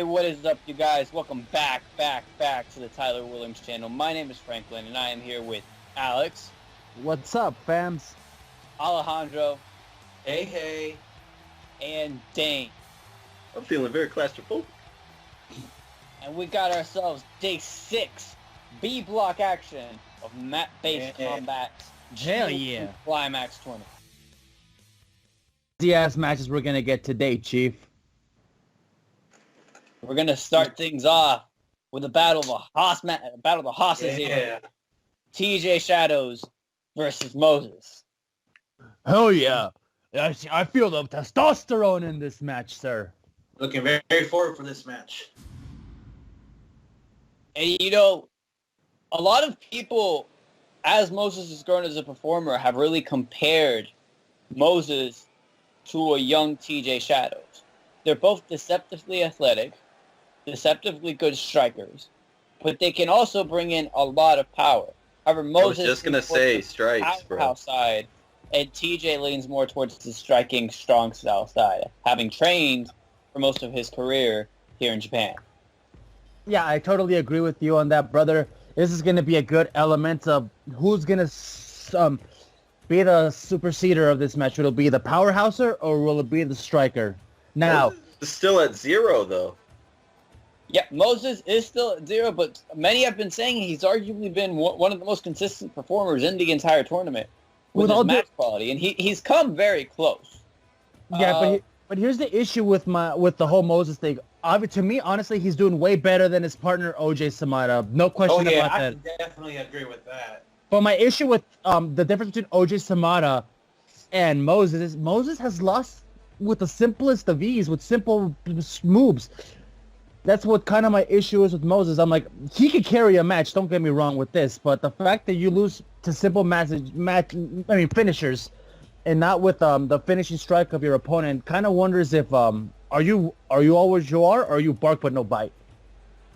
what is up, you guys? Welcome back to the Tyler Williams channel. My name is Franklin, and I am here with Alex. What's up, fams? Alejandro. Hey. And Dane. I'm feeling very claustrophobic. And we got ourselves day 6 B block action of map-based combat. Hell yeah. Climax tournament. The ass matches we're gonna get today, Chief. We're gonna start things off with a battle of the hosses here. TJ Shadows versus Moses. Hell yeah. I feel the testosterone in this match, sir. Looking very forward for this match. And you know, a lot of people, as Moses has grown as a performer, have really compared Moses to a young TJ Shadows. They're both deceptively athletic, deceptively good strikers, but they can also bring in a lot of power. However, Moses I was just gonna say strikes, bro. Side, and TJ leans more towards the striking, strong style side, having trained for most of his career here in Japan. Yeah, I totally agree with you on that, brother. This is gonna be a good element of who's gonna be the superseder of this match. Will it be the powerhouser or will it be the striker? Now, it's still at 0 though. Yeah, Moses is still at 0, but many have been saying he's arguably been one of the most consistent performers in the entire tournament with his match quality, and he's come very close. Yeah, but here's the issue with the whole Moses thing. To me, honestly, he's doing way better than his partner OJ Samada. No question about that. I can definitely agree with that. But my issue with the difference between OJ Samada and Moses is Moses has lost with the simplest of ease, with simple moves. That's what kind of my issue is with Moses. I'm like, he could carry a match, don't get me wrong with this, but the fact that you lose to simple finishers and not with the finishing strike of your opponent kind of wonders if are you always you are, or are you bark but no bite?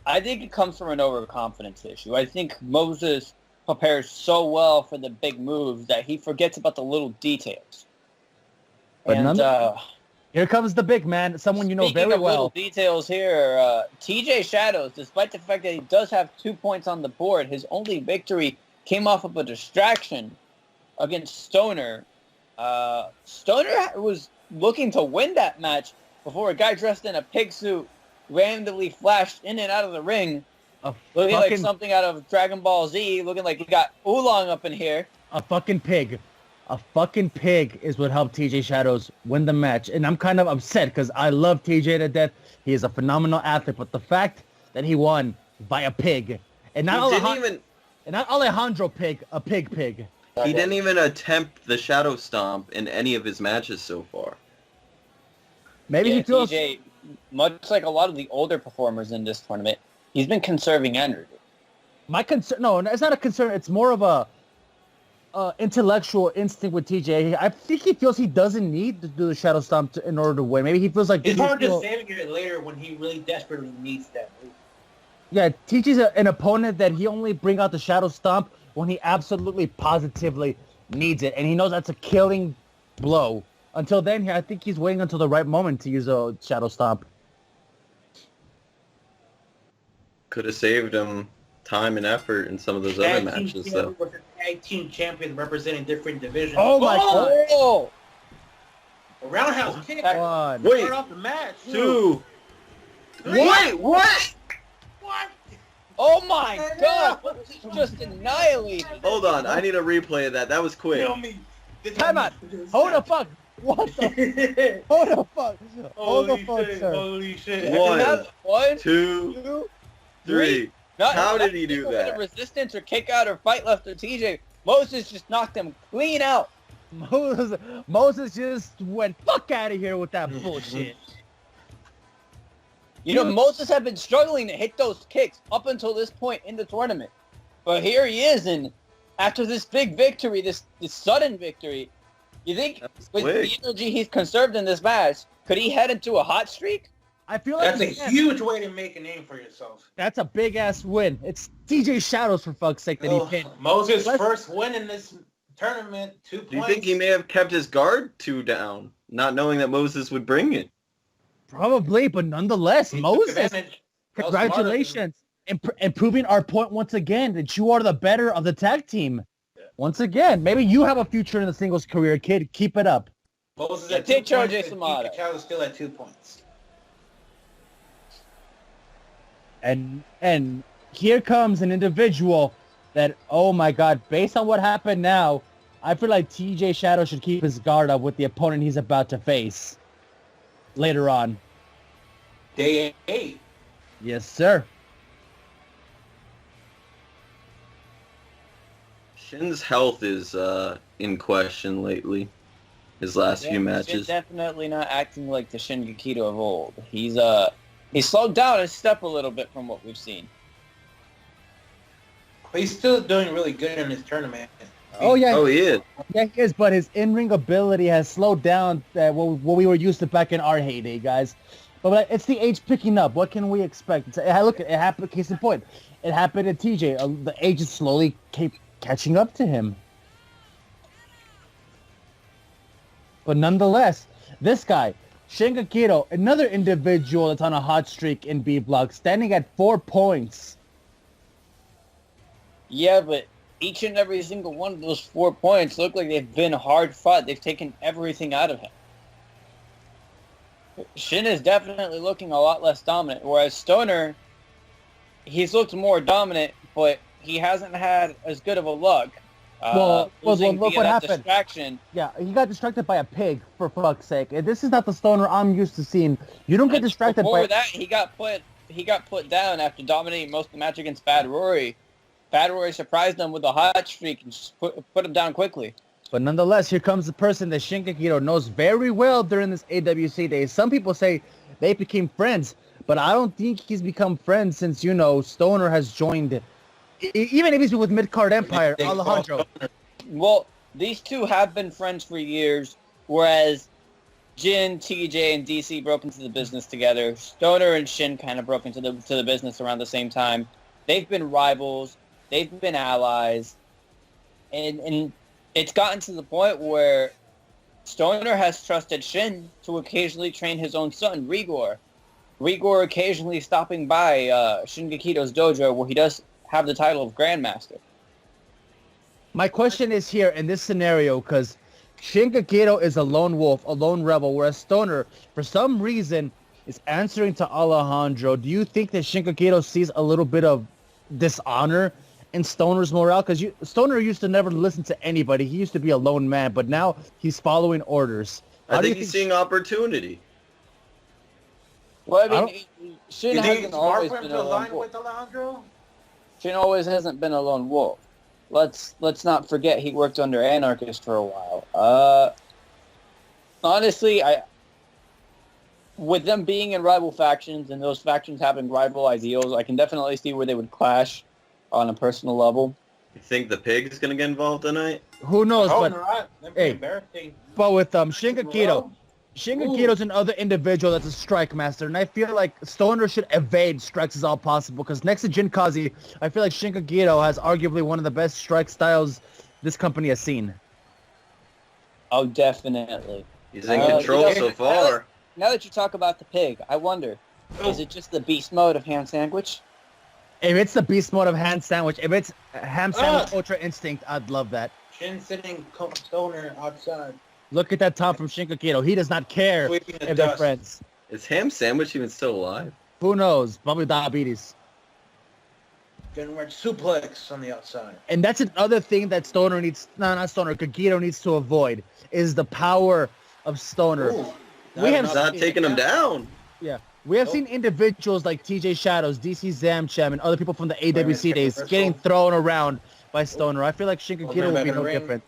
I think it comes from an overconfidence issue. I think Moses prepares so well for the big moves that he forgets about the little details. But here comes the big man, someone you know very well. Little details here. TJ Shadows, despite the fact that he does have 2 points on the board, his only victory came off of a distraction against Stoner. Stoner was looking to win that match before a guy dressed in a pig suit randomly flashed in and out of the ring, looking like something out of Dragon Ball Z, looking like he got oolong up in here. A fucking pig. A fucking pig is what helped TJ Shadows win the match. And I'm kind of upset because I love TJ to death. He is a phenomenal athlete. But the fact that he won by a pig. And not Alejandro pig, a pig. He didn't even attempt the Shadow Stomp in any of his matches so far. Maybe he feels... TJ, much like a lot of the older performers in this tournament, he's been conserving energy. My concern... No, it's not a concern. It's more of a... intellectual instinct with TJ. I think he feels he doesn't need to do the Shadow Stomp in order to win. Maybe he feels like... It's hard to saving it later when he really desperately needs that move. Yeah, TJ's an opponent that he only bring out the Shadow Stomp when he absolutely positively needs it. And he knows that's a killing blow. Until then, I think he's waiting until the right moment to use a Shadow Stomp. Could have saved him time and effort in some of those other matches, though. Tag team champion representing different divisions. Oh my God! A roundhouse kick. Wait, start off the match. 2. Wait, what? What? Oh my God! Just annihilated. Hold on, I need a replay of that. That was quick. Kill me. Time out. Hold the fuck. What the? Hold the fuck. Hold the fuck, sir. Holy shit. 1, 2, 3. How did he do that? Resistance or kick out or fight left or TJ. Moses just knocked him clean out. Moses just went fuck out of here with that bullshit. You know, Moses had been struggling to hit those kicks up until this point in the tournament. But here he is, and after this big victory, this sudden victory, you think with the energy he's conserved in this match, could he head into a hot streak? I feel like that's a huge way to make a name for yourself. That's a big ass win. It's TJ Shadows for fuck's sake that he pinned. Moses' first win in this tournament, 2 points. Do you think he may have kept his guard 2 down, not knowing that Moses would bring it? Probably, but nonetheless, He took Moses, advantage. That was smart of him. congratulations. And proving our point once again that you are the better of the tag team. Once again, maybe you have a future in the singles career, kid. Keep it up. Moses Yeah, at 2 take points, OJ and Samada. Pikachu is still at 2 points. And here comes an individual that, oh my God, based on what happened now, I feel like TJ Shadow should keep his guard up with the opponent he's about to face later on. Day 8. Yes, sir. Shin's health is in question lately. His last few Shin matches. definitely not acting like the Shin Gakito of old. He's slowed down his step a little bit from what we've seen. But he's still doing really good in his tournament. Oh yeah, Oh, he is. yeah, he is. But his in-ring ability has slowed down what we were used to back in our heyday, guys. But it's the age picking up. What can we expect? Look, it happened. Case in point, it happened to TJ. The age is slowly catching up to him. But nonetheless, this guy, Shin Gakito, another individual that's on a hot streak in B Block, standing at 4 points. Yeah, but each and every single one of those 4 points look like they've been hard fought. They've taken everything out of him. Shin is definitely looking a lot less dominant, whereas Stoner, he's looked more dominant, but he hasn't had as good of a luck. Look Losing what via that happened. distraction. Yeah, he got distracted by a pig, for fuck's sake. And this is not the Stoner I'm used to seeing. You don't get And distracted before by... that, he got put down after dominating most of the match against Bad Rory. Bad Rory surprised him with a hot streak and just put him down quickly. But nonetheless, here comes the person that Shin Gakito knows very well during this AWC days. Some people say they became friends, but I don't think he's become friends since, Stoner has joined... Even if he's with Midcard Empire, Alejandro. Well, these two have been friends for years, whereas Jin, TJ, and DC broke into the business together. Stoner and Shin kind of broke into the business around the same time. They've been rivals. They've been allies. And it's gotten to the point where Stoner has trusted Shin to occasionally train his own son, Rigor. Rigor occasionally stopping by Shin Gakito's dojo, where he does have the title of Grandmaster. My question is here in this scenario, because Shin Gakito is a lone wolf, a lone rebel, whereas Stoner, for some reason, is answering to Alejandro. Do you think that Shin Gakito sees a little bit of dishonor in Stoner's morale? Because Stoner used to never listen to anybody. He used to be a lone man, but now he's following orders. I think he's seeing opportunity. Well, I mean, Shin You think hasn't it's smart always for him been to a lone align wolf. with Alejandro? Shin always hasn't been a lone wolf. Let's not forget he worked under Anarchist for a while. Honestly, with them being in rival factions and those factions having rival ideals, I can definitely see where they would clash on a personal level. You think the pig is going to get involved tonight? Who knows? Oh, But not. That'd be hey, embarrassing. but with Shin Gakito, Shin Gakito's another individual that's a strike master, and I feel like Stoner should evade strikes as all possible, because next to Jin Kazi, I feel like Shin Gakito has arguably one of the best strike styles this company has seen. Oh, definitely. He's in control you know, so far. Now that you talk about the pig, I wonder, is it just the beast mode of Ham Sandwich? If it's the beast mode of hand sandwich, if it's ham sandwich ultra instinct, I'd love that. Shin sitting Stoner outside. Look at that Tom from Shin Gakito. He does not care Sweeping the if they're dust. friends. Is Ham Sandwich even still alive? Who knows? Probably diabetes. Getting ready to suplex on the outside. And that's another thing that Stoner needs, no, not Stoner, Gakito needs to avoid, is the power of Stoner. Ooh, We have He's not taking him down. Yeah. We have seen individuals like TJ Shadows, DC Zamcham, and other people from the AWC days getting thrown around by Stoner. I feel like Shin Gakito will be no different.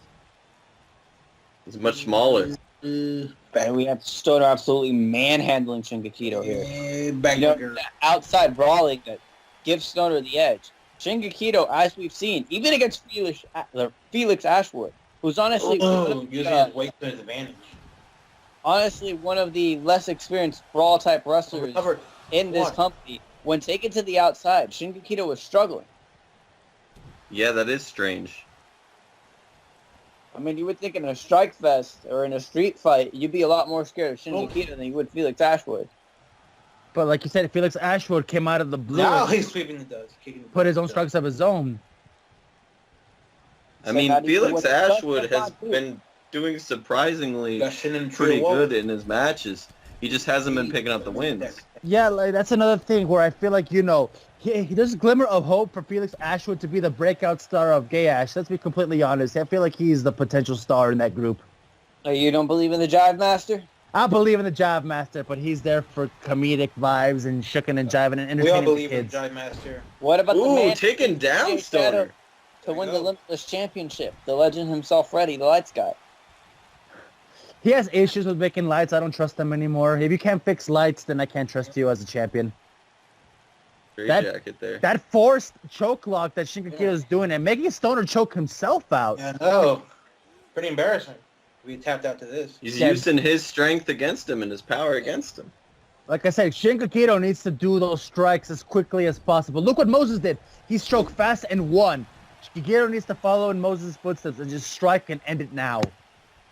He's much smaller. And we have Stoner absolutely manhandling Shin Gakito here. Back The outside brawling that gives Stoner the edge. Shin Gakito, as we've seen, even against Felix Ashwood, who's honestly using his weight to his advantage. honestly one of the less experienced brawl-type wrestlers in this company. When taken to the outside, Shin Gakito was struggling. Yeah, that is strange. I mean, you would think in a strike fest or in a street fight, you'd be a lot more scared of Shin Gakito than you would Felix Ashwood. But like you said, Felix Ashwood came out of the blue. Now and he's sweeping the dust. Kicking the put his own dust. strikes of his own. I mean, not even Felix what it does, Ashwood does has not do. been doing surprisingly Got Shin and pretty Trio good in his matches. He just hasn't been picking up the wins. Yeah, like that's another thing where I feel like, there's a glimmer of hope for Felix Ashwood to be the breakout star of Gay Ash. Let's be completely honest. I feel like he's the potential star in that group. You don't believe in the Jive Master? I believe in the Jive Master, but he's there for comedic vibes and shucking and jiving and We all entertaining the believe in kids. Jive Master. What about the Ooh, man taking down Stoner. to win the Limitless Championship? The legend himself, Freddy, the Lights Guy. He has issues with making lights. I don't trust him anymore. If you can't fix lights, then I can't trust you as a champion. Straight That- jacket there. That forced choke lock that Shinkakido is doing and making Stoner choke himself out. Yeah, no. Pretty embarrassing. We tapped out to this. He's Yeah. using his strength against him and his power against him. Like I said, Shinkakido needs to do those strikes as quickly as possible. Look what Moses did. He stroked fast and won. Shinkakido needs to follow in Moses' footsteps and just strike and end it now.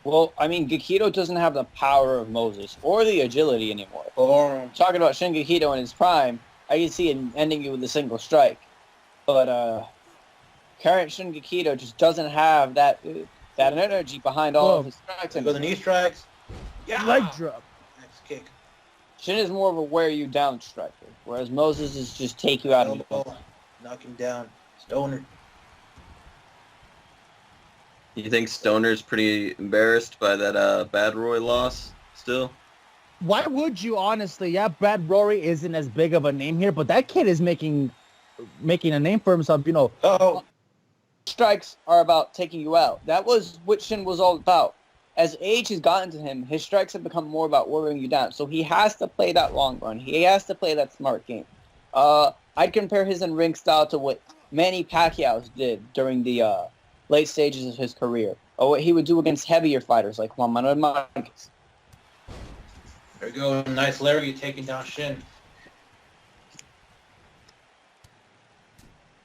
Well, I mean, Gakido doesn't have the power of Moses or the agility anymore. Or Talking about Shingakido in his prime, I can see him ending you with a single strike. But current Shingakido just doesn't have that energy behind all of his strikes. go the knee strikes. Yeah. Leg drop. Next kick. Shin is more of a wear you down striker, whereas Moses is just take you out of the Elbow. Knock him down. Stoner. You think Stoner's pretty embarrassed by that Bad Roy loss still? Why would you, honestly? Yeah, Brad Rory isn't as big of a name here, but that kid is making a name for himself, Oh, strikes are about taking you out. That was what Shin was all about. As age has gotten to him, his strikes have become more about wearing you down. So he has to play that long run. He has to play that smart game. I'd compare his in-ring style to what Manny Pacquiao did during the late stages of his career, or what he would do against heavier fighters like Juan Manuel Marquez. there we go. Nice Larry taking down Shin.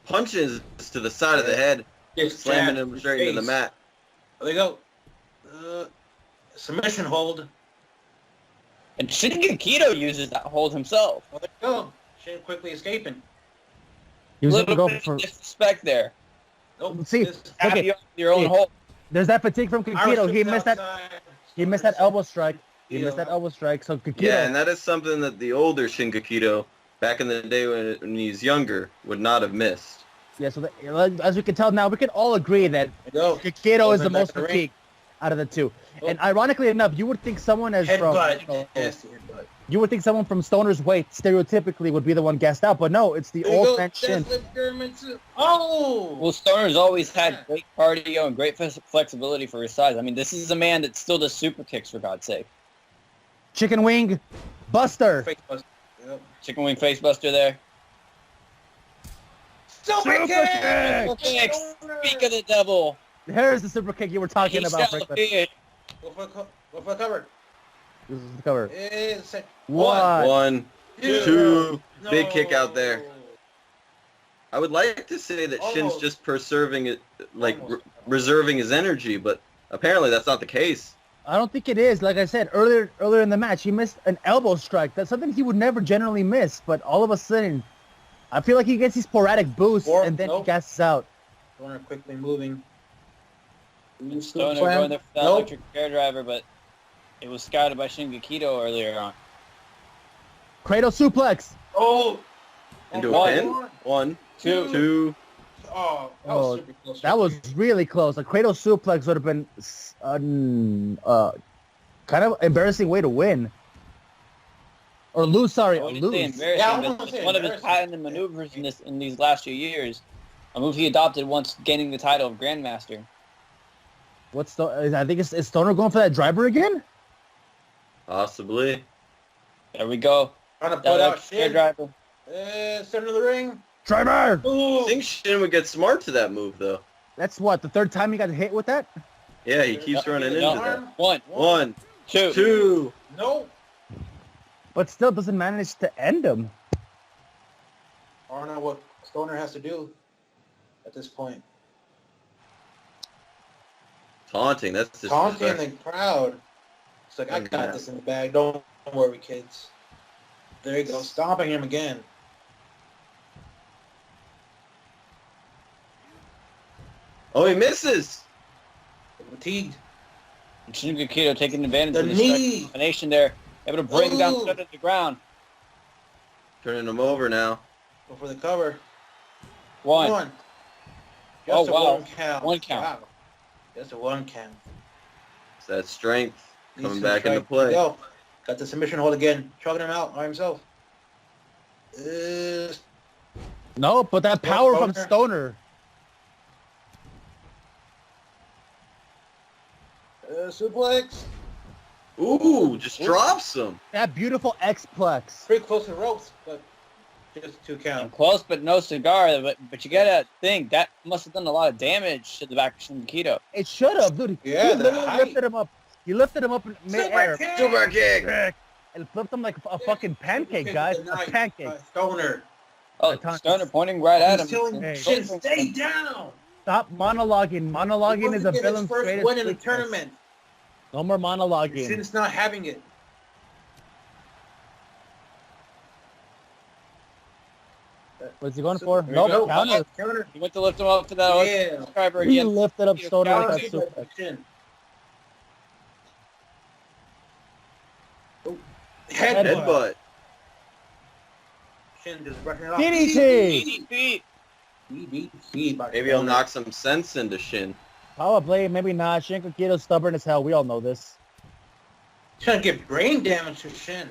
Punches to the side of the head, Just slamming jabbed him in straight into the face. mat. There we go. Submission hold. And Shingakido uses that hold himself. There we go. Shin quickly escaping. He was Little going bit to go of for... disrespect there. Nope. See, this- Have Okay. your own Yeah. hold. There's that fatigue from Irish Kakido. He whip missed that. outside. He missed that elbow strike. He Yeah. missed that elbow strike. So Kakido. Yeah, and that is something that the older Shinkakido, back in the day when he's younger, would not have missed. Yeah, so as we can tell now, we can all agree that There we go. Kakido is the Open back most to the ring. fatigued out of the two. Oh. And ironically enough, you would think someone as from Headbutt. Nasty headbutt. you would think someone from Stoner's weight stereotypically would be the one gassed out, but no, it's the There you old go. man Shin. Deadlift German to- Oh! Well, Stoner's always had great cardio and great flexibility for his size. I mean, this is a man that still does super kicks, for God's sake. Chicken wing, Buster. Face buster. Yep. Chicken wing facebuster there. Super Super kick! kick! Speak of the devil. Here's the super kick you were talking He about. shall Franklin. appear. Go for the cover. This is the cover. It's One. One, two, No. big kick out there. I would like to say that Shin's Almost. just preserving it, like Almost. reserving his energy, but apparently that's not the case. I don't think it is. Like I said earlier in the match, he missed an elbow strike. That's something he would never generally miss. But all of a sudden, I feel like he gets these sporadic boosts Or- and then he nope. gasses out. Stoner quickly moving. Stoner Slam. going there for that Nope. electric chair driver, but it was scouted by Shingakido earlier on. Cradle suplex. Oh! Into One. a pin? One, Two. two. Oh, that Oh, was super close. That was really close. A cradle suplex would have been kind of embarrassing way to win. Or lose, sorry, I or wouldn't say lose. embarrassing, Yeah, I but wouldn't it's say one of his embarrassing. patented maneuvers in these last few years. A move he adopted once gaining the title of Grandmaster. I think is Stoner going for that driver again? Possibly. There we go. Trying to That put out electric chair Shin. driver. Center of the ring. Driver! I Ooh. think Shin would get smart to that move, though. That's what, the third time he got hit with that? Yeah, he keeps running into No. that. One, One, two. two. No. But still doesn't manage to end him. I don't know what Stoner has to do at this point. Taunting, that's Taunting disrespectful. the crowd. It's like, I got this in the bag. Don't worry, kids. There you go, stomping him again. Oh, he misses. Fatigued. Shingakito taking advantage The of the knee. combination there. Able to bring down Ooh. Stunner to the ground. Turning him over now. Go for the cover. One. Just Oh, a wow. one count. One count. Wow. Just a one count. It's that strength coming Decent back into strike. There you play. go. Got the submission hold again. Choking him out by himself. No, but that power from Stoner. Stoner. Suplex. Ooh, just drops him. That beautiful X-plex. Pretty close to the ropes, but just 2 And count. close, but no cigar. But you gotta think that must have done a lot of damage to the back of Shingakito. It should have, dude. Yeah, He the literally height. lifted him up. He lifted him up in midair Super kick. and flipped him like a fucking pancake, guys. A pancake. Stoner. Oh, Stunner pointing right at him. He's telling Hey. Shin, stay down. Stop monologuing. Monologuing is a He villain's first greatest win in the weakness. tournament. No more monologuing. Shin's not having it. What's he going for? There you Nope, go. counter. Counter. He went to lift him up for that Yeah. subscriber He again. lifted up Stoner Counter like that suplex super. by Shin. Oh. Headbutt. Shin just brushing it off. DDT! DDT by Maybe he'll Stoner. knock some sense into Shin. Probably, maybe not. Shinkakito's stubborn as hell. We all know this. Trying to get brain damage to Shin.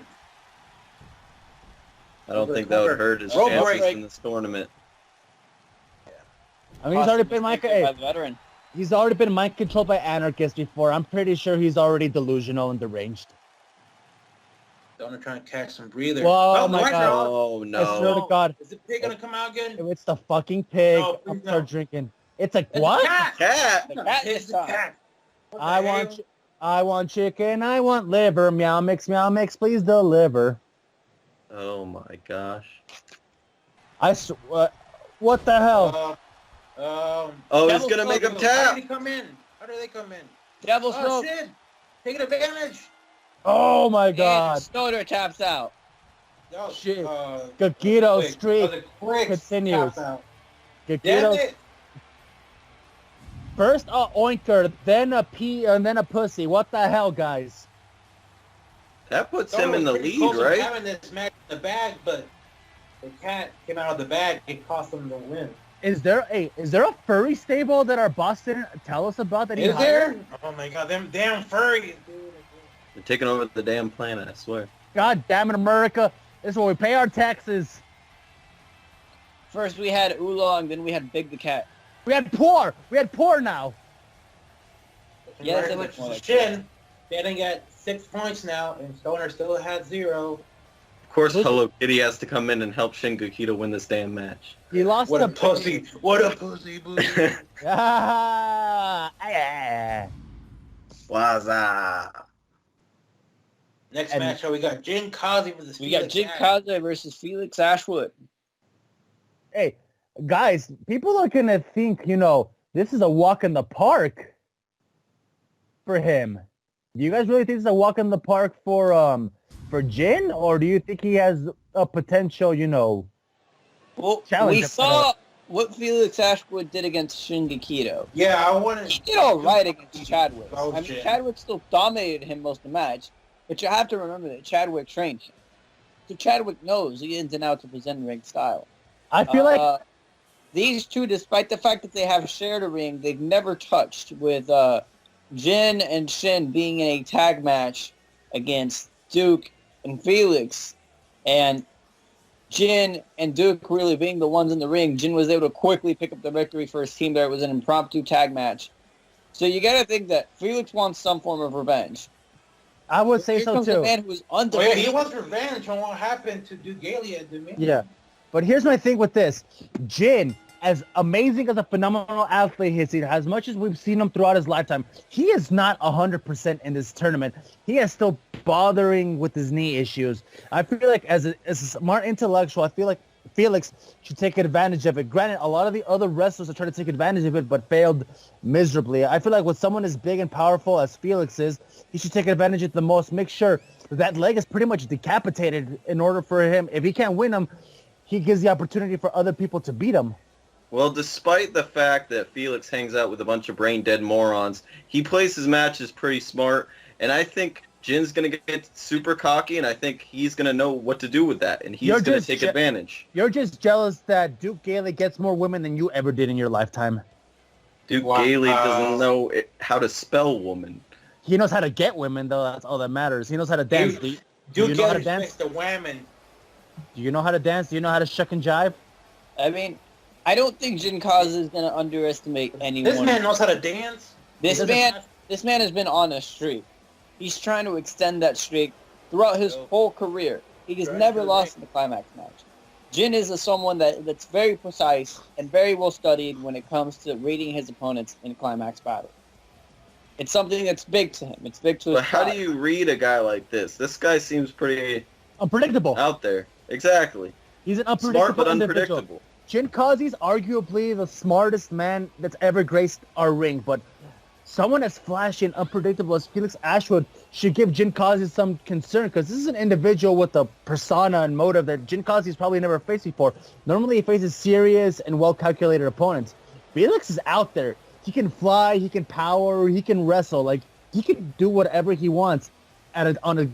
I don't think that would hurt his Rope chances break. in this tournament. I mean, he's already been mind. By Hey, the veteran. he's already been mind controlled by anarchists before. I'm pretty sure he's already delusional and deranged. Stoner trying to catch some breather. Whoa, my lights God. are on. Oh I swear no. to God, Is the pig gonna come out again? if it's the fucking pig, No, I'll please start no. drinking. It's a It's a what? cat. Cat. The cat It's this the time. cat. What the I hell? want chicken. I want liver. Meow mix, please deliver. Oh my gosh. What the hell? Oh, he's Devil's gonna make him Smoke. How tap. did he come in? How did they come in? Devil's Oh, Smoke. shit. Taking advantage. Oh my And God! Stoner taps out. Yo, Shit. Gakito Gakito streak quick continues. Damn Gakito it. first a oinker, then a pee, and then a pussy. What the hell, guys? That puts Stoner him in was the pretty lead, close to right? having this match in the bag, but the cat came out of the bag. It cost them the win. Is there a furry stable that our boss didn't tell us about that he Is hired? there? Oh my God, them damn furries, dude. They're taking over the damn planet, I swear. God damn it, America! This is where we pay our taxes. First we had Oolong, then we had Big the Cat. We had poor. We had poor now. Yes, Congratulations it was. to Shin. Standing at 6 points now, and Stoner still had 0. Of course, Hello Kitty has to come in and help Shin Gakito win this damn match. He lost What the a pussy! What a pussy! Booty. Ah, yeah. Waza. Next And- match, we got Jin Kazi versus We got Felix Jig Ash. Kaze versus Felix Ashwood. Hey, guys, people are gonna think, this is a walk in the park for him. Do you guys really think it's a walk in the park for Jin, or do you think he has a potential, Well, Challenge we it, saw what Felix Ashwood did against Shingakito. Yeah, I wanted. He did all right against Chadwick. Oh, I mean, shit. Chadwick still dominated him most of the match, but you have to remember that Chadwick trained him. So Chadwick knows the ins and outs of his in-ring style. I feel like These two, despite the fact that they have shared a ring, they've never touched, with Jin and Shin being in a tag match against Duke and Felix, and Jin and Duke really being the ones in the ring. Jin was able to quickly pick up the victory for his team there. It was an impromptu tag match. So you got to think that Felix wants some form of revenge. I would say Here so comes a too. man who's Oh yeah, undefeated. he wants revenge on what happened to Duke Galia at the minute. Yeah. But here's my thing with this. Jin, as amazing as a phenomenal athlete he is, as much as we've seen him throughout his lifetime, he is not 100% in this tournament. He is still bothering with his knee issues. I feel like as a smart intellectual, I feel like Felix should take advantage of it. Granted, a lot of the other wrestlers are trying to take advantage of it, but failed miserably. I feel like with someone as big and powerful as Felix is, he should take advantage of it the most. Make sure that leg is pretty much decapitated in order for him. If he can't win him, he gives the opportunity for other people to beat him. Well, despite the fact that Felix hangs out with a bunch of brain-dead morons, he plays his matches pretty smart, and I think Jin's going to get super cocky, and I think he's going to know what to do with that, and he's going to take advantage. You're just jealous that Duke Gailey gets more women than you ever did in your lifetime. Duke Gailey doesn't know how to spell woman. He knows how to get women, though. That's all that matters. He knows how to dance. Do you know how to dance? The whammon. Do you know how to dance? Do you know how to shuck and jive? I mean, I don't think Jin Kaza is going to underestimate anyone. This man knows how to dance. This man has been on a streak. He's trying to extend that streak throughout his whole career. He has never lost in the Climax match. Jin is someone that's very precise and very well studied when it comes to reading his opponents in Climax battle. It's something that's big to him. It's big to his But how do you read a guy like this? This guy seems pretty unpredictable out there. Exactly. He's an unpredictable Smart but individual. unpredictable. Jin Kazi's arguably the smartest man that's ever graced our ring, but someone as flashy and unpredictable as Felix Ashwood should give Jin Kazi some concern, because this is an individual with a persona and motive that Jin Kazi's probably never faced before. Normally he faces serious and well-calculated opponents. Felix is out there. He can fly, he can power, he can wrestle. Like, he can do whatever he wants on a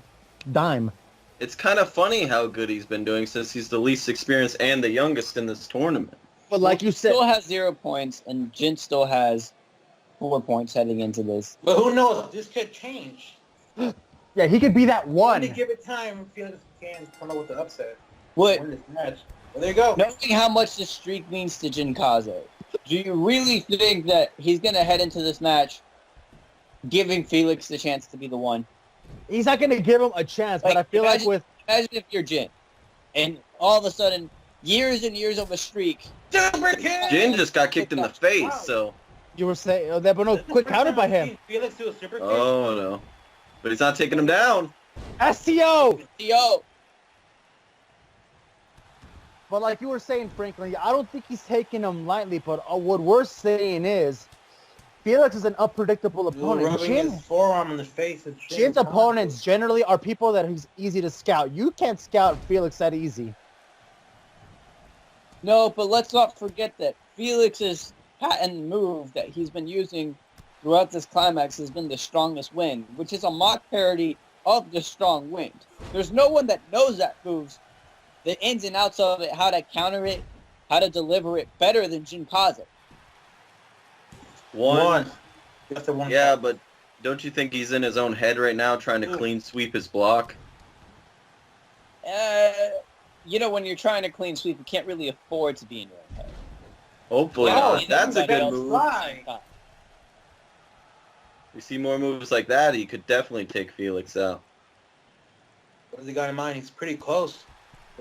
dime. It's kind of funny how good he's been doing since he's the least experienced and the youngest in this tournament. But like you said, still has 0 points, and Jin still has 4 points heading into this. But who knows? This could change. yeah, he could be that one. When they give it time, Felix can come up with the upset. What? Win this match. Well, there you go. Knowing how much this streak means to Jin Kaze, do you really think that he's going to head into this match giving Felix the chance to be the one? He's not going to give him a chance, but I feel like with... Imagine if you're Jin, and all of a sudden, years and years of a streak... Jin just got kicked in the face, so... You were saying that, but no, quick counter by him. Felix do a super kick. Oh, no. But he's not taking him down. STO! Yo! But like you were saying, Franklin, I don't think he's taking him lightly, but what we're saying is Felix is an unpredictable opponent. Rubbing his forearm in the face. Jin's opponents generally are people that he's easy to scout. You can't scout Felix that easy. No, but let's not forget that Felix's patent move that he's been using throughout this climax has been the strongest wind, which is a mock parody of the strong wind. There's no one that knows that moves, the ins and outs of it, how to counter it, how to deliver it better than Jin Kaze. One. That's the one. Yeah, but don't you think he's in his own head right now trying to clean sweep his block? You know, when you're trying to clean sweep, you can't really afford to be in your own head. Hopefully not. That's a good move. Fly. You see more moves like that, he could definitely take Felix out. What has he got in mind? He's pretty close.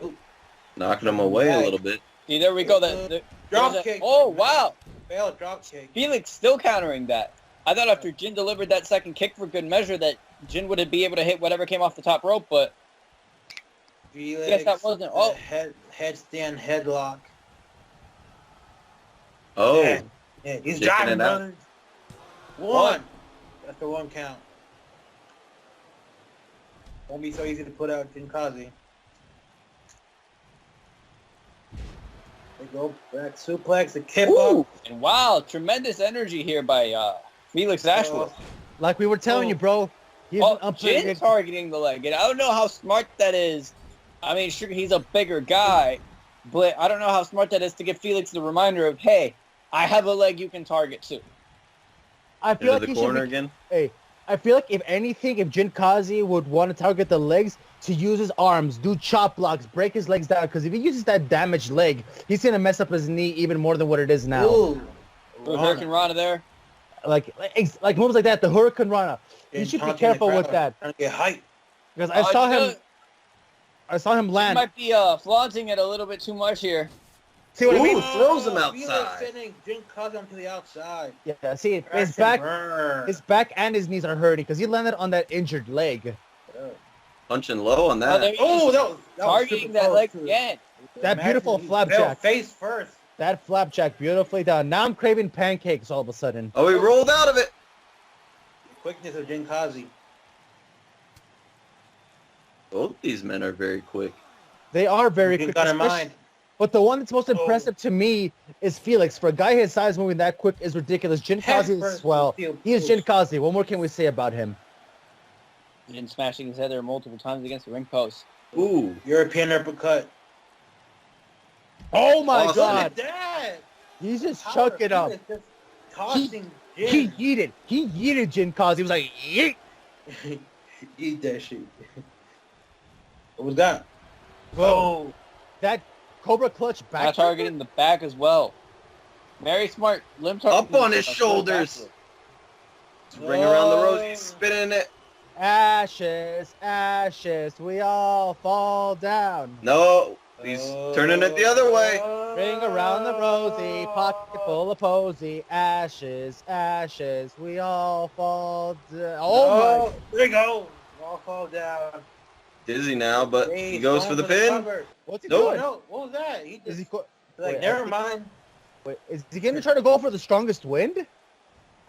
Ooh. Knocking him away a little bit. See, there we go. Drop kick. Oh, wow. Failed drop kick. Felix still countering that. I thought after Jin delivered that second kick for good measure that Jin would be able to hit whatever came off the top rope, but Felix, I guess that wasn't. Oh, headstand headlock. Oh. Yeah, he's Checking driving, it out. brother. One. That's the one count. Won't be so easy to put out Jin Kaze. They go back suplex, a kip up. And wow, tremendous energy here by Felix Ashwood. Like we were telling you, bro. He's Jin targeting the leg. And I don't know how smart that is. I mean, sure, he's a bigger guy, but I don't know how smart that is to give Felix the reminder of, hey, I have a leg you can target too. I feel Into like the corner again? Hey, I feel like if anything, if Jin Kaze would want to target the legs, to use his arms, do chop blocks, break his legs down, because if he uses that damaged leg, he's going to mess up his knee even more than what it is now. Ooh. Hurricane Rana there. Like moves like that, the Hurricane Rana. You should be careful with that. Trying to get hype. Because I saw him He land. might be flaunting it a little bit too much here. See what I mean? Throws him Felix outside. sending Jin Kaze onto the outside. Yeah, see, his Crash and back and his knees are hurting because he landed on that injured leg. Punching low on that. There he is. Oh, that was Targeting super that close, leg too. again. That beautiful Imagine he flapjack. fell face first. That flapjack beautifully done. Now I'm craving pancakes all of a sudden. Oh, he rolled out of it. Quickness of Jinkazi. Both these men are very quick. They are very You quick. got in especially- mind. But the one that's most impressive to me is Felix. For a guy his size moving that quick is ridiculous. Jinkazi is swell. He is Jinkazi. What more can we say about him? Jin smashing his head there multiple times against the ring post. Ooh. European uppercut. Oh my Awesome. God. That. He's just chucking up. Just tossing He Jin. yeeted. He yeeted Jinkazi. He was like, yeet. Eat that shit. What was that? Whoa. That Cobra clutch back. Now targeting the back as well. Very smart. Limb targeting. Up on his shoulders. Ring around the rose. He's spinning it. Ashes, ashes, we all fall down. No. He's turning it the other way. Ring around the rosy, pocket full of posy. Ashes, ashes, we all fall down. Oh There you go. All fall down. Dizzy now, but Hey, he goes going for the pin. cover. my! What's he Nope. doing? No, what was that? He Is just he like, wait, never mind. wait? Is he gonna try to go for the strongest wind?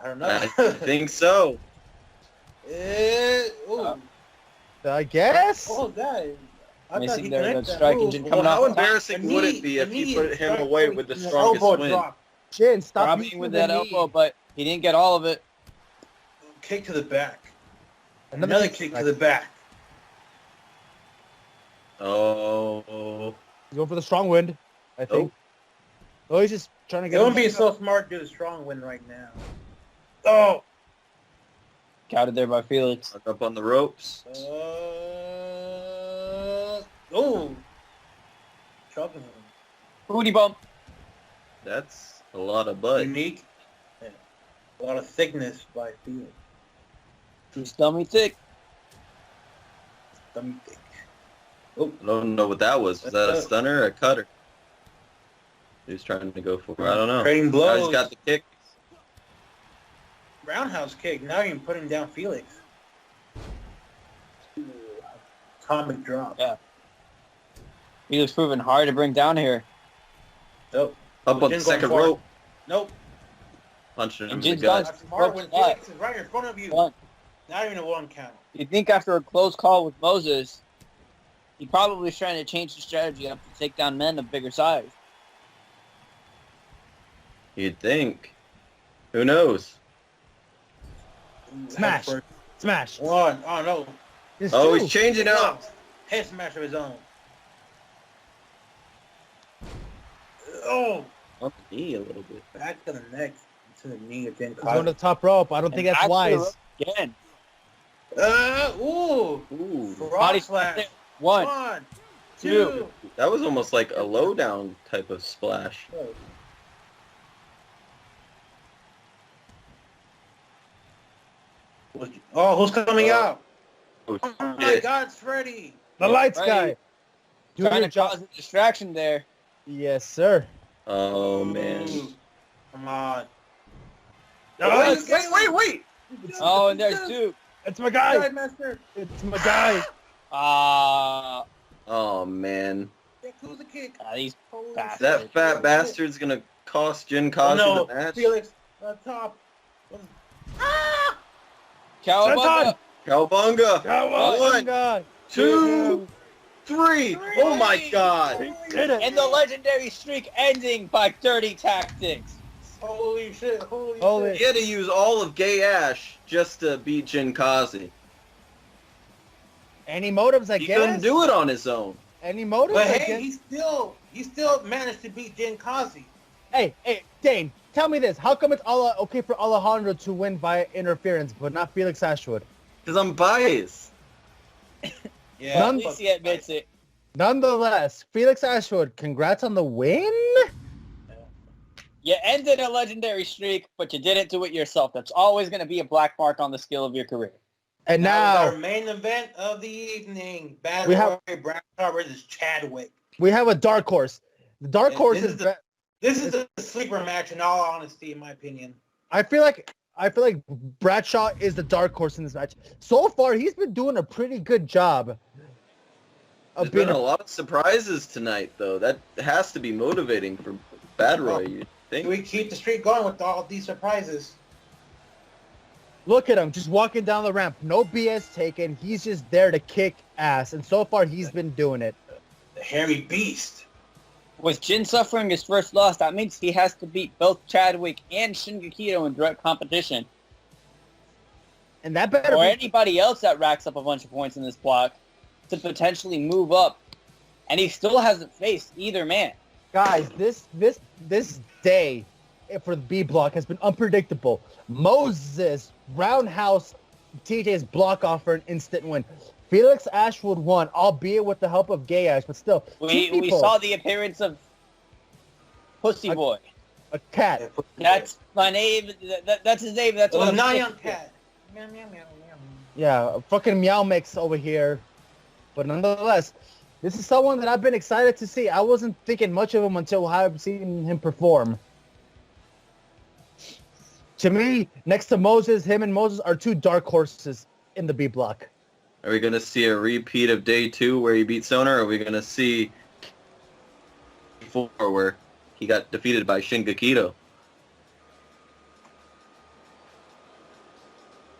I don't know. I think so. Ooh. I guess. What was that? I thought Missing he there, connected good that striking, move. Jin Well, coming how off. embarrassing would it be if he put him away with the An strongest elbow win? drop. Jin, stop Robbing using with the that knee. elbow, but he didn't get all of it. Kick to the back. Another kick to the back. Oh. He's going for the strong wind, I think. Oh, he's just trying to It get. wouldn't him- be so smart to do a strong win right now. Oh. Counted there by Felix. Up on the ropes. Oh. Chopping him. Booty bump. That's a lot of butt. Unique. Yeah. A lot of thickness by Felix. His stomach thick. Dummy thick. I don't know what that was. Was that a That's stunner or a cutter? He was trying to go for it. I don't know. Trading Now blows. he's got the kick. Roundhouse kick. Now you're putting down Felix. Atomic drop. Yeah. Felix proving hard to bring down here. Nope. Up on the Jin going second for it. rope. Nope. Punching him in And the Jin's gut. done. That's smart when What? Felix is right in front of you. One. Not even a one count. You think after a close call with Moses, he probably was trying to change the strategy up to take down men of bigger size. You'd think. Who knows? Smash. Head Smash. first. One. Oh, no. There's Oh, two. he's changing up. Head smash of his own. Oh. On the knee a little bit. Back to the neck. To the knee again. He's going to the top rope. I don't think And that's back to the wise. rope Again. Ooh. Ooh. Body Frog slash. One. One. two. Two. That was almost like a low down type of splash. Oh, who's coming Oh. out? Oh, Oh my shit. God, it's Freddy. The lights Right. guy. Doing Trying your to job. cause a distraction there. Yes, sir. Oh, man. Ooh. Come on. Oh, wait. Oh, and there's two. It's my guy. Master. It's my guy. Ah, Oh, man. Yakuza kick. these Holy bastards. That fat bastard's gonna cost Jin Oh, Kazi no. the match. Felix, on top. Cowabunga. Cowabunga. One, God. 2, 3. Oh, my God. Did it. And the legendary streak ending by Dirty Tactics. Holy shit. Holy Holy- He had to use all of Gay Ash just to beat Jin Kazi. Any motives, I He guess? couldn't do it on his own. Any motives, But I hey, guess? he still managed to beat Jin Kazi. Hey, Dane, tell me this. How come it's okay for Alejandro to win via interference, but not Felix Ashwood? Because I'm biased. Yeah. At least he admits it. Nonetheless, Felix Ashwood, congrats on the win. You ended a legendary streak, but you didn't do it yourself. That's always going to be a black mark on the skill of your career. And That was now our main event of the evening. Bad We have- Boy Bradshaw versus Chadwick. we have a dark horse. The dark Yeah, horse this is. is the- This is a sleeper match, in all honesty, in my opinion. I feel like Bradshaw is the dark horse in this match. So far, he's been doing a pretty good job There's been a lot of surprises tonight, though. That has to be motivating for Bad Roy, you think? We keep the streak going with all these surprises. Look at him, just walking down the ramp. No BS taken. He's just there to kick ass. And so far, he's been doing it. The hairy beast. With Jin suffering his first loss, that means he has to beat both Chadwick and Shingakito in direct competition. And that better Or be... anybody else that racks up a bunch of points in this block to potentially move up. And he still hasn't faced either man. Guys, this day for the B block has been unpredictable. Moses roundhouse TJ's block off for an instant win. Felix Ashwood won, albeit with the help of Gay Ash, but still. We saw the appearance of Pussy Boy. A cat. That's my name. That's his name. That's what I'm Nyan cat. Meow, meow, meow, meow. Yeah, a fucking meow mix over here. But nonetheless, this is someone that I've been excited to see. I wasn't thinking much of him until I've seen him perform. To me, next to Moses, him and Moses are two dark horses in the B block. Are we going to see a repeat of day 2 where he beat Sonar, or are we going to see 4 where he got defeated by Shingakito?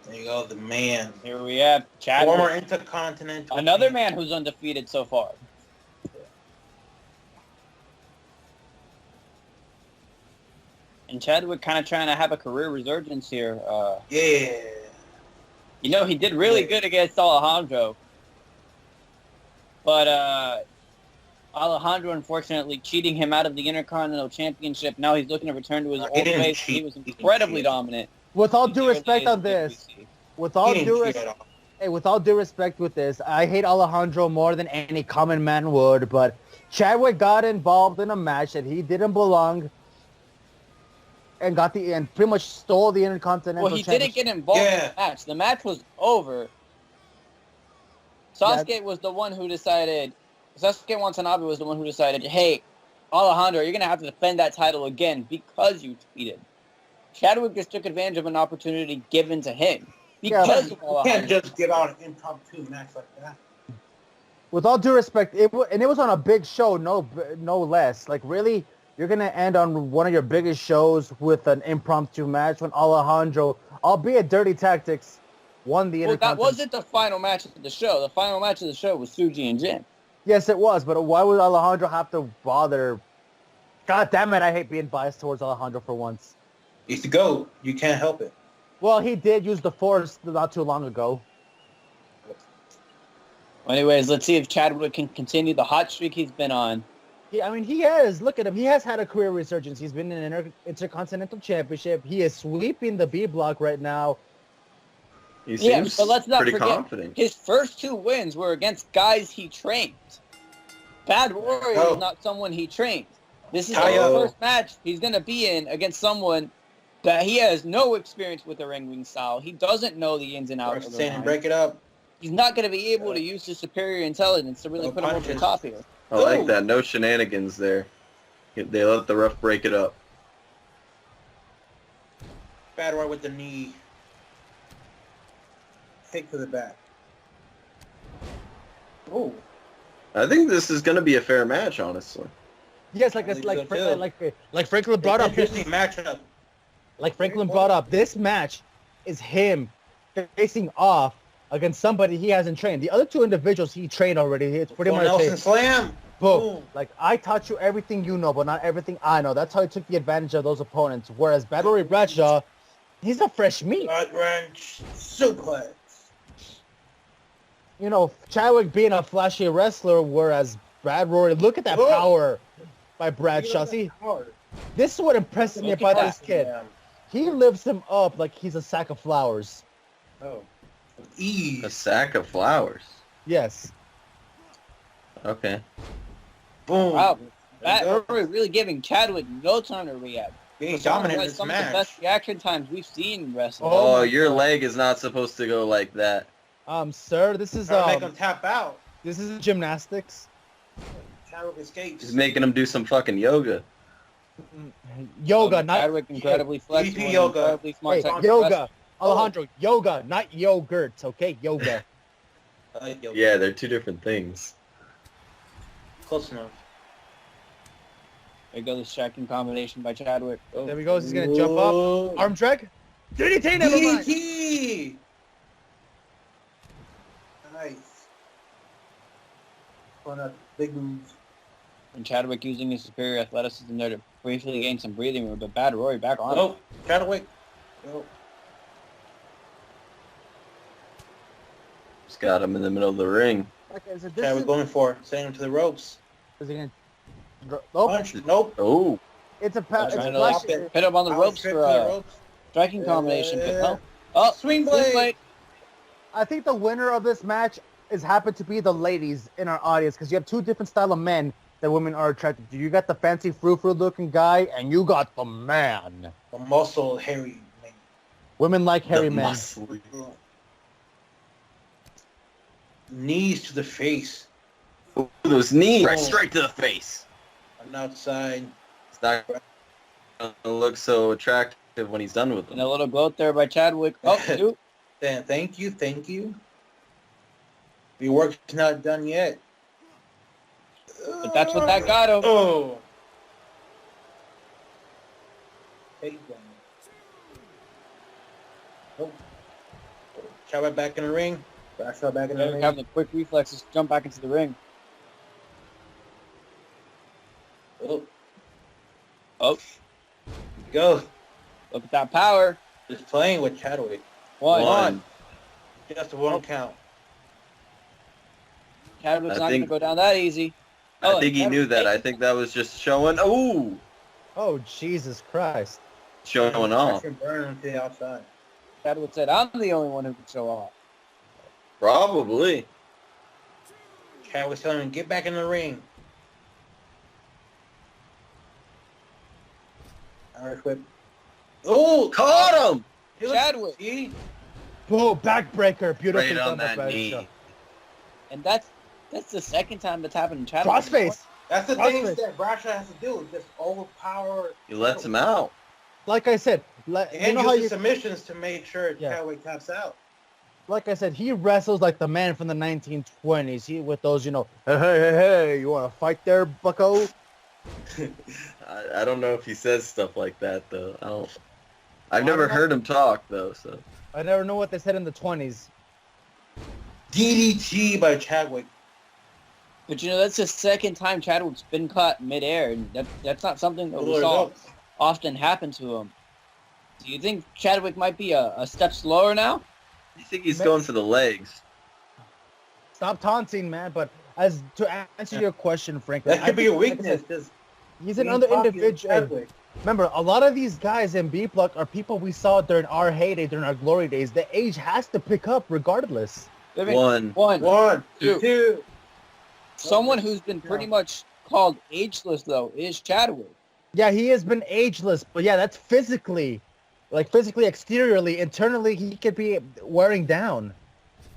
There you go, the man. Here we have Chadwick. Former Intercontinental. Another man who's undefeated so far. And Chadwick kind of trying to have a career resurgence here. Yeah. You know, he did really good against Alejandro. But Alejandro, unfortunately, cheating him out of the Intercontinental Championship. Now he's looking to return to his old ways. He was incredibly dominant. With all due respect on this, with all due respect with this, I hate Alejandro more than any common man would, but Chadwick got involved in a match that he didn't belong and pretty much stole the Intercontinental Well, he didn't get involved in the match. The match was over. Sasuke was the one who decided, Sasuke Watanabe was the one who decided, hey, Alejandro, you're going to have to defend that title again because you cheated. Chadwick just took advantage of an opportunity given to him. Because of Alejandro. You can't just give out an impromptu match like that. With all due respect, it was on a big show, no less. Like, really? You're going to end on one of your biggest shows with an impromptu match when Alejandro, albeit dirty tactics, won the Intercontinental. That wasn't the final match of the show. The final match of the show was Suji and Jin. Yes, it was, but why would Alejandro have to bother? God damn it, I hate being biased towards Alejandro for once. He's the GOAT. You can't help it. Well, he did use the Force not too long ago. Anyways, let's see if Chadwick can continue the hot streak he's been on. He has. Look at him. He has had a career resurgence. He's been in an Intercontinental Championship. He is sweeping the B block right now. He seems but let's not pretty forget, confident. His first 2 wins were against guys he trained. Bad Warrior is not someone he trained. This is the first match he's going to be in against someone that he has no experience with the ring style. He doesn't know the ins and outs of the ring. Break it up. He's not going to be able to use his superior intelligence to really put him over the top here. I like that. No shenanigans there. They let the ref break it up. Bad Roy with the knee. Take to the back. Oh. I think this is going to be a fair match, honestly. Yes, like Franklin brought up. Interesting matchup. Like Franklin brought up, this match is him facing off against somebody he hasn't trained. The other 2 individuals he trained already. It's pretty much Nelson Slam. Boom. Like, I taught you everything you know, but not everything I know. That's how he took the advantage of those opponents. Whereas Battle Roy Bradshaw, he's a fresh meat. Gut wrench suplex. You know, Chadwick being a flashy wrestler, whereas Brad Rory, look at that power by Bradshaw. See, this is what impresses me about this kid. Yeah. He lifts him up like he's a sack of flowers. Oh. Ease. A sack of flowers. Yes. Okay. Boom. Wow. That really giving Chadwick no time to react. Being dominant in this some of the match. best reaction times we've seen in wrestling. Oh, your leg is not supposed to go like that. Sir, this is make him tap out. This is gymnastics. Chadwick escapes. He's making him do some fucking yoga. Yoga, not Chadwick incredibly flexible, yoga. incredibly smart. hey, yoga. Alejandro, yoga, not yogurt, okay? Yoga. Yeah, they're 2 different things. Close enough. There goes the striking combination by Chadwick. Oh. There he goes. He's gonna jump up. Arm drag. DDT. Never mind. DDT! Nice. Pulling out big moves. And Chadwick using his superior athleticism there to briefly gain some breathing room, but Bad Rory back on. Oh, Chadwick. Oh. Just got him in the middle of the ring. Okay, so this Chadwick is, going for it. Sending him to the ropes. is he gonna, nope. Punch. Nope. Oh, It's a Trying it's to a like, flash. hit up on the Power ropes strip for to the a ropes. striking combination, but no. Oh, Swing blade. I think the winner of this match is happened to be the ladies in our audience because you have two different style of men that women are attracted to. You got the fancy frou-frou looking guy, and you got the man. The muscle, hairy man. Women like hairy the men. muscle. Knees to the face. Ooh, those knees. Right Straight to the face. On the outside. It's not going to look so attractive when he's done with and them. a little gloat there by Chadwick. Oh, shoot. Then thank you. The work's not done yet. But that's what that got him. Oh. Takedown. Oh. Chadwick back in the ring. Bradshaw back in the ring. Having the quick reflexes to jump back into the ring. Oh. Oh, Go. look at that power. Just playing with Chadwick. One. Just a one count. Chadwick's I not going to think- go down that easy. I Oh, think he and knew that. I Chadwick- think that was just showing. Oh, Oh, Jesus Christ. showing off. Burn him to the outside. Chadwick said, I'm the only one who can show off. Probably. Chadwick's telling him, get back in the ring. Irish whip. Oh, Caught him. Chadwick. See? Whoa, backbreaker. Beautifully Right done on by that Bradshaw. knee. And that's the second time that's happened in Chadwick. Crossface. That's the Crossface. things that Bradshaw has to do. Just overpower. He lets him out. Like I said, you And know how use you, the submissions to make sure Yeah. Chadwick taps out. like I said, he wrestles like the man from the 1920s. He with those, hey, you want to fight there, bucko? I don't know if he says stuff like that though. I've I never don't know. heard him talk though. So I never know what they said in the 20s. DDT by Chadwick. But that's the second time Chadwick's been caught midair, and that's not something that we Lord saw knows. often happen to him. Do you think Chadwick might be a step slower now? I think he's going for the legs. Stop taunting, man. But as to answer your question, Franklin, That could be a weakness. Just He's being another cocky with individual. Chadwick. Remember, a lot of these guys in B Block are people we saw during our heyday, during our glory days. The age has to pick up regardless. I mean, One. One, Two. two. Someone who's been pretty much called ageless, though, is Chadwick. Yeah, he has been ageless, but yeah, that's physically, exteriorly, internally, he could be wearing down.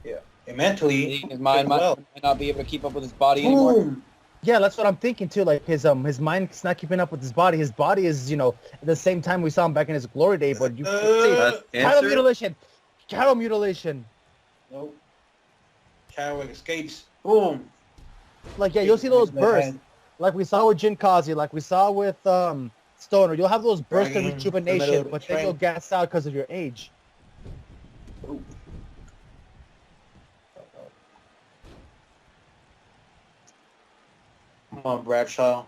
Yeah. And mentally, His mind might well. not be able to keep up with his body anymore. Boom. Yeah, that's what I'm thinking too. Like his mind's not keeping up with his body. His body is, at the same time we saw him back in his glory day, but you see, That's cattle cancer? mutilation. Cattle mutilation. Nope. Chadwick escapes. Boom. Like, yeah, you'll see those bursts. Like we saw with Jin Kazi, like we saw with Stoner. You'll have those bursts of Brain, rejuvenation, middle, but then you'll strength. gas out because of your age. Come on, Bradshaw.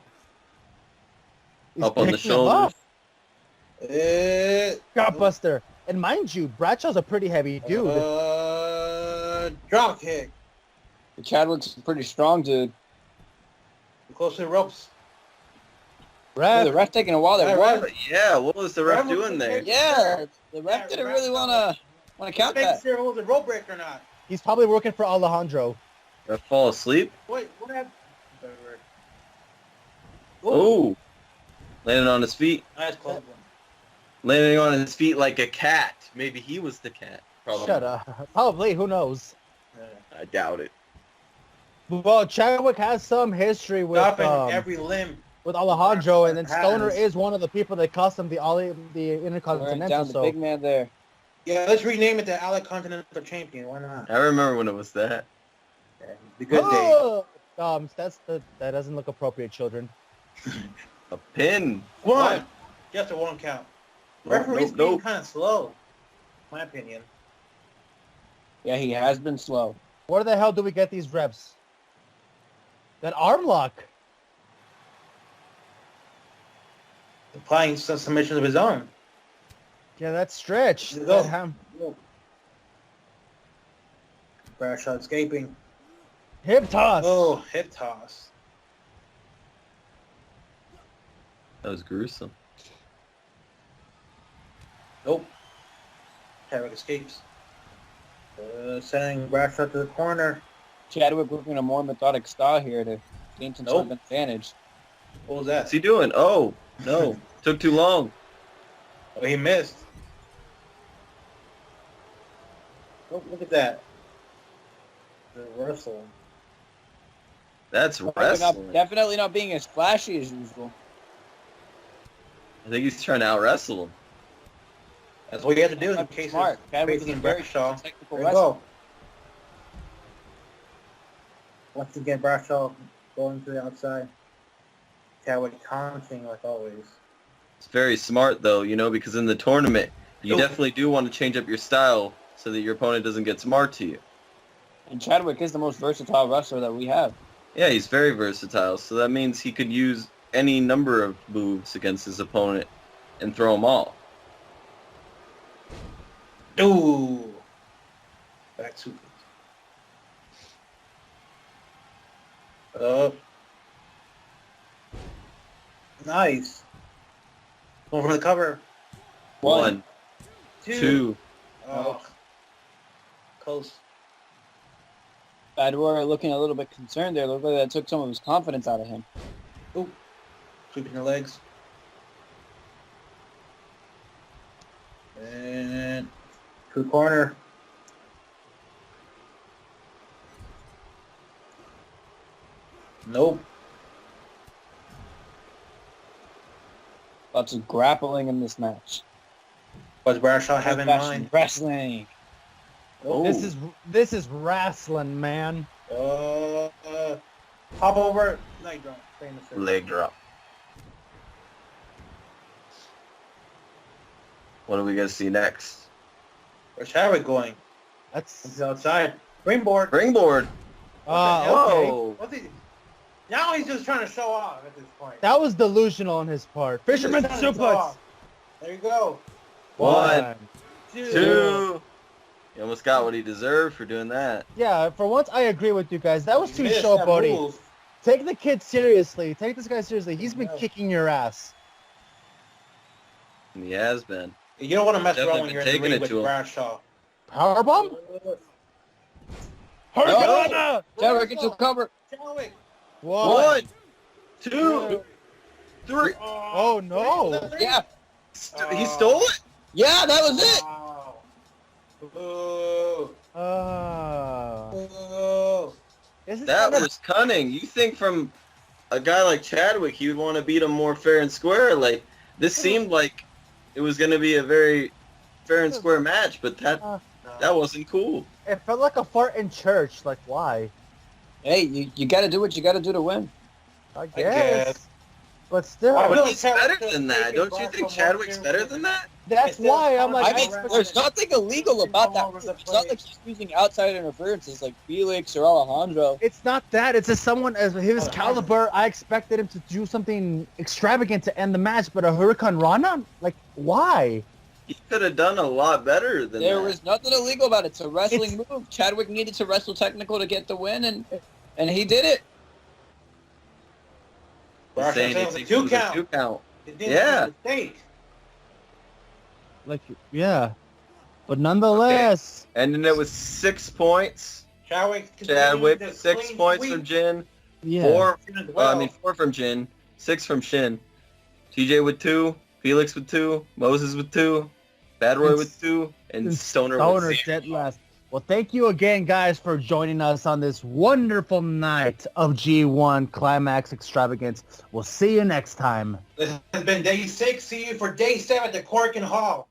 He's Up on the picking him shoulders. up. Gutbuster. Gutbuster. And mind you, Bradshaw's a pretty heavy dude. Drop kick. Chadwick's a pretty strong dude. Close to the ropes. The ref taking a while there. Yeah, What? ref. Yeah, what was the ref Ref was doing there? Yeah, the ref didn't really want to count Make that. sure it was a rope break or not. He's probably working for Alejandro. Ref fall asleep? Wait, what happened? Oh. Landing on his feet. Nice close one. Landing on his feet like a cat. Maybe he was the cat. Probably. Shut up. Probably, who knows? I doubt it. Well, Chadwick has some history with Stopping every limb. with Alejandro, and then Has. Stoner is one of the people that cost him the Wearing Intercontinental. down the So big man there. Yeah, let's rename it the Alec Continental Champion. Why not? I remember when it was that. Yeah, the good day. Oh, That doesn't look appropriate, children. A pin. One. Just a one count. Referee's being Nope. kind of slow, in my opinion. Yeah, he has been slow. Where the hell do we get these reps? That arm lock. Applying some submissions of his own. Yeah, that stretch. There you go. That ham- Bradshaw escaping. Hip toss. Oh, hip toss. That was gruesome. Nope. Chadwick escapes. Sending Bradshaw to the corner. Chadwick working a more methodic style here to gain some sort of advantage. What was that? What's he doing? Oh, no. Took too long. Oh, he missed. Oh, look at that. The reversal. That's wrestling. Definitely not being as flashy as usual. I think he's trying to out-wrestle him. That's what you have to do in That's case smart. of Chadwick is a facing very Bradshaw. technical There you wrestler. go. Once again, Bradshaw going to the outside. Chadwick taunting like always. It's very smart, though, because in the tournament, you definitely do want to change up your style so that your opponent doesn't get smart to you. And Chadwick is the most versatile wrestler that we have. Yeah, he's very versatile, so that means he could use any number of moves against his opponent and throw them all. Ooh. Back super. Nice. Going for the cover. One, two. Oh. Close. Bad Warrior looking a little bit concerned there. Looked like that took some of his confidence out of him. Ooh. Sweeping the legs. And to the corner. Nope. Lots of grappling in this match. What's Bradshaw have in Fashion mind? Wrestling. Oh. This is wrestling, man. Hop over. Leg drop. Leg drop. What are we going to see next? Where's Chadwick going? That's He's outside. Springboard. Ringboard. okay. Whoa. What's he? Now he's just trying to show off at this point. That was delusional on his part. He's Fisherman just trying to show suplex. off. There you go. One, Two. two. He almost got what he deserved for doing that. Yeah, for once I agree with you guys. That was He too missed that showboaty. move. Take the kid seriously. Take this guy seriously. He's been Yeah. kicking your ass. And he has been. You don't want to mess Definitely around when you're in the taking ring it with to him. Bradshaw. Powerbomb? Hurricane! Chadwick gets a cover. Chadwick. One, two, three. Oh no! Yeah. He stole it? Yeah, that was it. Wow. Ooh. Ooh. This is That kind of- was cunning. You think from a guy like Chadwick, he would want to beat him more fair and square. Like, this seemed like it was going to be a very fair and square match, but that wasn't cool. It felt like a fart in church. Like, why? Hey, you got to do what you got to do to win. I guess. guess. But still, I But really he's Chadwick better could've than that. taken Don't you Bradshaw think more Chadwick's better seriously. than that? that's why I'm like, I mean, there's nothing illegal about that. All over the It's not like he's using outside interferences like Felix or Alejandro. it's not that. It's just someone as his caliber. I expected him to do something extravagant to end the match, but a Hurricane Rana? Like, why? He could have done a lot better than There that. was nothing illegal about it. It's a wrestling move. Chadwick needed to wrestle technical to get the win, and he did it. He's Bradshaw saying said he it was a thinks it was a 2 count. 2 count. It didn't Yeah. make a mistake. Like, yeah. But nonetheless, And then it was 6 points. Chadwick 6 points from Jin. yeah. 4 4 from Jin. 6 from Shin. TJ with 2. Felix with 2. Moses with 2. Bad Roy And with 2. And and Stoner Stoner with 0. dead last. Well, thank you again, guys, for joining us on this wonderful night of G1 Climax Extravagance. We'll see you next time. This has been day 6. See you for day 7 at the Cork and Hall.